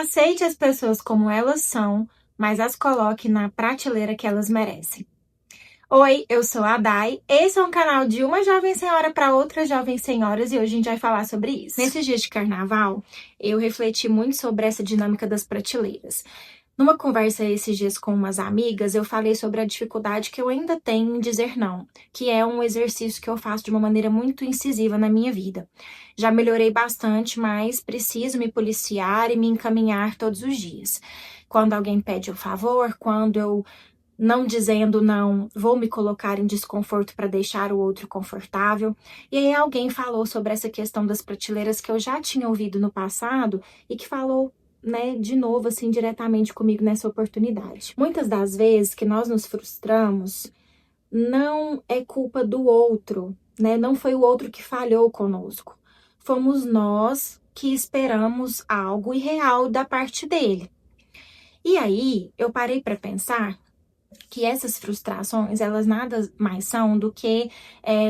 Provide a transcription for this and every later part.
Aceite as pessoas como elas são, mas as coloque na prateleira que elas merecem. Oi, eu sou a Dai, esse é um canal de uma jovem senhora para outras jovens senhoras e hoje a gente vai falar sobre isso. Nesses dias de carnaval, eu refleti muito sobre essa dinâmica das prateleiras. Numa conversa esses dias com umas amigas, eu falei sobre a dificuldade que eu ainda tenho em dizer não, que é um exercício que eu faço de uma maneira muito incisiva na minha vida. Já melhorei bastante, mas preciso me policiar e me encaminhar todos os dias. Quando alguém pede um favor, quando eu não dizendo não, vou me colocar em desconforto para deixar o outro confortável. E aí alguém falou sobre essa questão das prateleiras que eu já tinha ouvido no passado e que falou, né, de novo, assim, diretamente comigo nessa oportunidade. Muitas das vezes que nós nos frustramos, não é culpa do outro, né? Não foi o outro que falhou conosco. Fomos nós que esperamos algo irreal da parte dele. E aí, eu parei para pensar que essas frustrações, elas nada mais são do que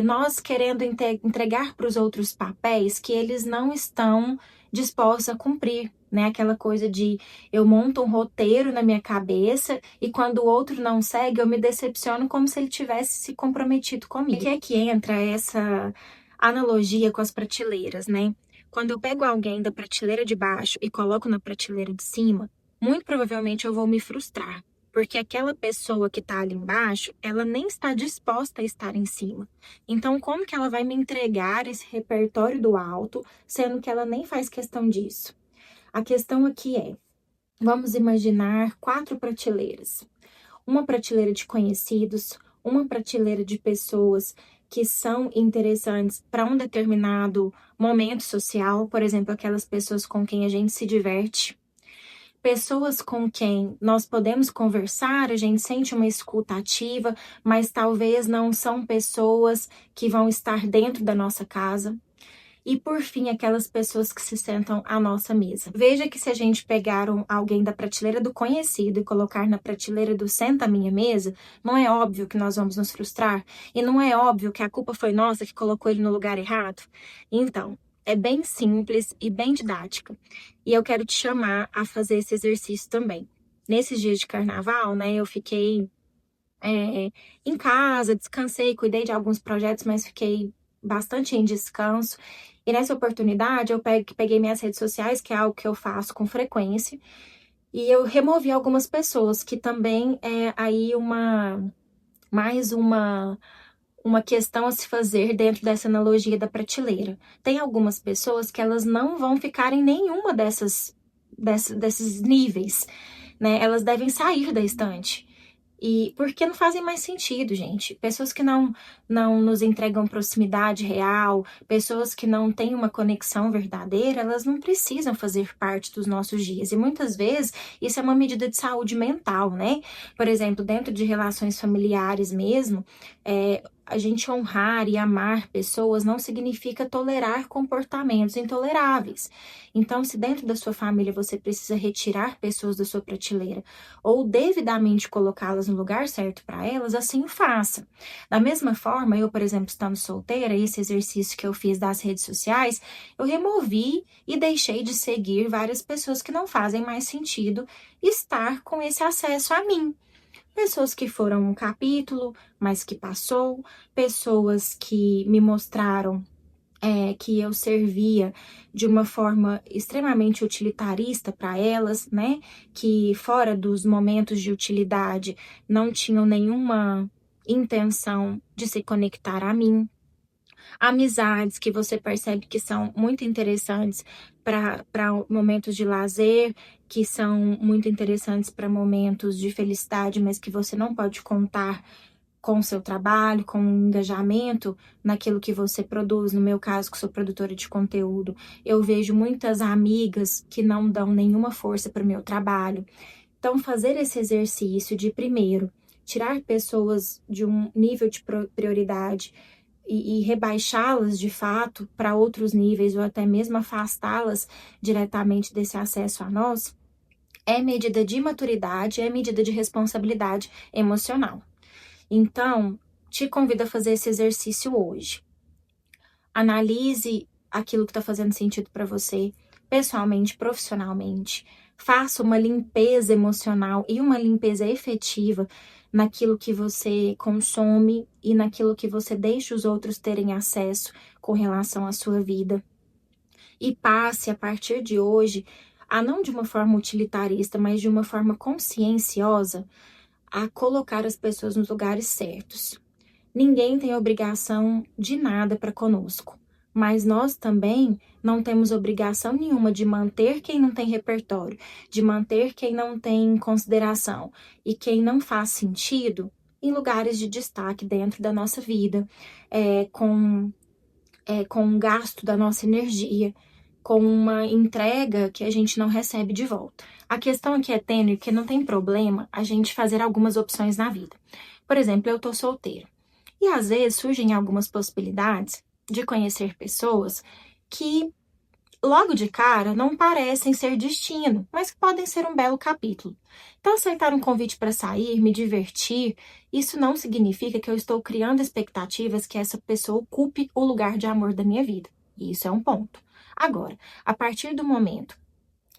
nós querendo entregar para os outros papéis que eles não estão dispostos a cumprir, né? Aquela coisa de eu monto um roteiro na minha cabeça e quando o outro não segue, eu me decepciono como se ele tivesse se comprometido comigo. Aqui é que entra essa analogia com as prateleiras, né? Quando eu pego alguém da prateleira de baixo e coloco na prateleira de cima, muito provavelmente eu vou me frustrar. Porque aquela pessoa que está ali embaixo, ela nem está disposta a estar em cima. Então, como que ela vai me entregar esse repertório do alto, sendo que ela nem faz questão disso? A questão aqui é, vamos imaginar 4 prateleiras. Uma prateleira de conhecidos, uma prateleira de pessoas que são interessantes para um determinado momento social, por exemplo, aquelas pessoas com quem a gente se diverte. Pessoas com quem nós podemos conversar, a gente sente uma escuta ativa, mas talvez não são pessoas que vão estar dentro da nossa casa. E por fim, aquelas pessoas que se sentam à nossa mesa. Veja que se a gente pegar alguém da prateleira do conhecido e colocar na prateleira do senta à minha mesa, não é óbvio que nós vamos nos frustrar? E não é óbvio que a culpa foi nossa que colocou ele no lugar errado? Então, é bem simples e bem didática. E eu quero te chamar a fazer esse exercício também. Nesses dias de carnaval, né, eu fiquei em casa, descansei, cuidei de alguns projetos, mas fiquei bastante em descanso. E nessa oportunidade, eu peguei minhas redes sociais, que é algo que eu faço com frequência, e eu removi algumas pessoas, que também é aí mais uma questão a se fazer dentro dessa analogia da prateleira. Tem algumas pessoas que elas não vão ficar em nenhuma desses níveis, né? Elas devem sair da estante. E porque não fazem mais sentido, gente. Pessoas que não nos entregam proximidade real, pessoas que não têm uma conexão verdadeira, elas não precisam fazer parte dos nossos dias. E muitas vezes isso é uma medida de saúde mental, né? Por exemplo, dentro de relações familiares mesmo, a gente honrar e amar pessoas não significa tolerar comportamentos intoleráveis. Então, se dentro da sua família você precisa retirar pessoas da sua prateleira ou devidamente colocá-las no lugar certo para elas, assim faça. Da mesma forma, eu, por exemplo, estando solteira, esse exercício que eu fiz das redes sociais, eu removi e deixei de seguir várias pessoas que não fazem mais sentido estar com esse acesso a mim. Pessoas que foram um capítulo, mas que passou, pessoas que me mostraram que eu servia de uma forma extremamente utilitarista para elas, né? Que fora dos momentos de utilidade não tinham nenhuma intenção de se conectar a mim. Amizades que você percebe que são muito interessantes para momentos de lazer, que são muito interessantes para momentos de felicidade, mas que você não pode contar com o seu trabalho, com o engajamento naquilo que você produz. No meu caso, que sou produtora de conteúdo, eu vejo muitas amigas que não dão nenhuma força para o meu trabalho. Então, fazer esse exercício de, primeiro, tirar pessoas de um nível de prioridade e rebaixá-las de fato para outros níveis ou até mesmo afastá-las diretamente desse acesso a nós, é medida de maturidade, é medida de responsabilidade emocional. Então, te convido a fazer esse exercício hoje. Analise aquilo que está fazendo sentido para você. pessoalmente, profissionalmente. Faça uma limpeza emocional e uma limpeza efetiva naquilo que você consome e naquilo que você deixa os outros terem acesso com relação à sua vida. E passe, a partir de hoje, a não de uma forma utilitarista, mas de uma forma conscienciosa, a colocar as pessoas nos lugares certos. Ninguém tem obrigação de nada para conosco, mas nós também não temos obrigação nenhuma de manter quem não tem repertório, de manter quem não tem consideração e quem não faz sentido em lugares de destaque dentro da nossa vida, com um gasto da nossa energia, com uma entrega que a gente não recebe de volta. A questão aqui é tênue, porque não tem problema a gente fazer algumas opções na vida. Por exemplo, eu tô solteira. E às vezes surgem algumas possibilidades de conhecer pessoas que logo de cara não parecem ser destino, mas que podem ser um belo capítulo. Então, aceitar um convite para sair, me divertir, isso não significa que eu estou criando expectativas que essa pessoa ocupe o lugar de amor da minha vida. E isso é um ponto. Agora, a partir do momento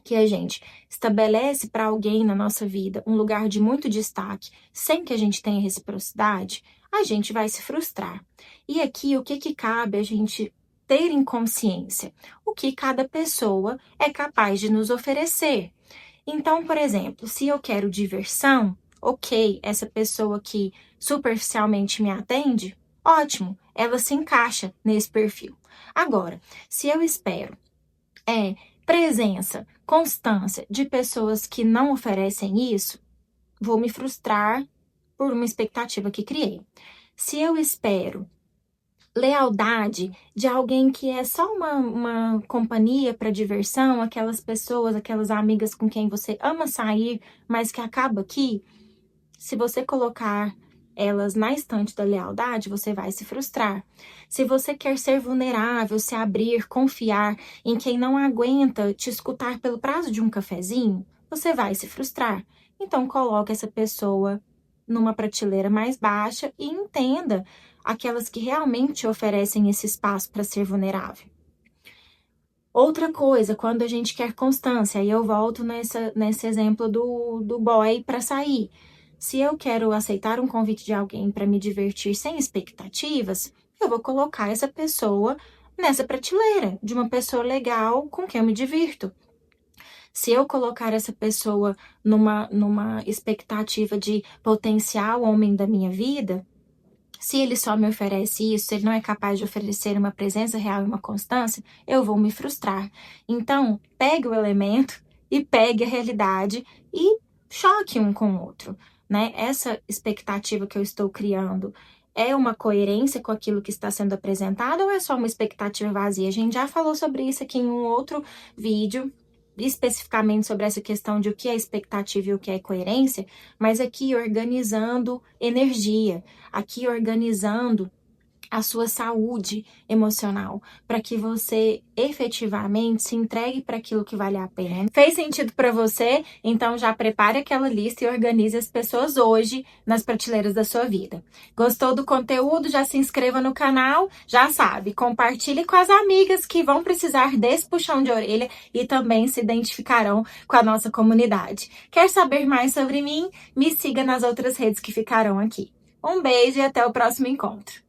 que a gente estabelece para alguém na nossa vida um lugar de muito destaque, sem que a gente tenha reciprocidade, a gente vai se frustrar. E aqui, o que cabe a gente ter em consciência? O que cada pessoa é capaz de nos oferecer. Então, por exemplo, se eu quero diversão, ok, essa pessoa que superficialmente me atende, ótimo, ela se encaixa nesse perfil. Agora, se eu espero presença, constância de pessoas que não oferecem isso, vou me frustrar por uma expectativa que criei. Se eu espero lealdade de alguém que é só uma companhia para diversão, aquelas pessoas, aquelas amigas com quem você ama sair, mas que acaba aqui, se você colocar elas na estante da lealdade, você vai se frustrar. Se você quer ser vulnerável, se abrir, confiar em quem não aguenta te escutar pelo prazo de um cafezinho, você vai se frustrar. Então, coloque essa pessoa numa prateleira mais baixa e entenda aquelas que realmente oferecem esse espaço para ser vulnerável. Outra coisa, quando a gente quer constância, aí eu volto nesse exemplo do boy para sair. Se eu quero aceitar um convite de alguém para me divertir sem expectativas, eu vou colocar essa pessoa nessa prateleira, de uma pessoa legal com quem eu me divirto. Se eu colocar essa pessoa numa expectativa de potencial homem da minha vida, se ele só me oferece isso, se ele não é capaz de oferecer uma presença real e uma constância, eu vou me frustrar. Então, pegue o elemento e pegue a realidade e choque um com o outro, né? Essa expectativa que eu estou criando é uma coerência com aquilo que está sendo apresentado ou é só uma expectativa vazia? A gente já falou sobre isso aqui em um outro vídeo, especificamente sobre essa questão de o que é expectativa e o que é coerência, mas aqui organizando energia, aqui organizando a sua saúde emocional, para que você efetivamente se entregue para aquilo que vale a pena. Fez sentido para você? Então já prepare aquela lista e organize as pessoas hoje nas prateleiras da sua vida. Gostou do conteúdo? Já se inscreva no canal, já sabe, compartilhe com as amigas que vão precisar desse puxão de orelha e também se identificarão com a nossa comunidade. Quer saber mais sobre mim? Me siga nas outras redes que ficarão aqui. Um beijo e até o próximo encontro.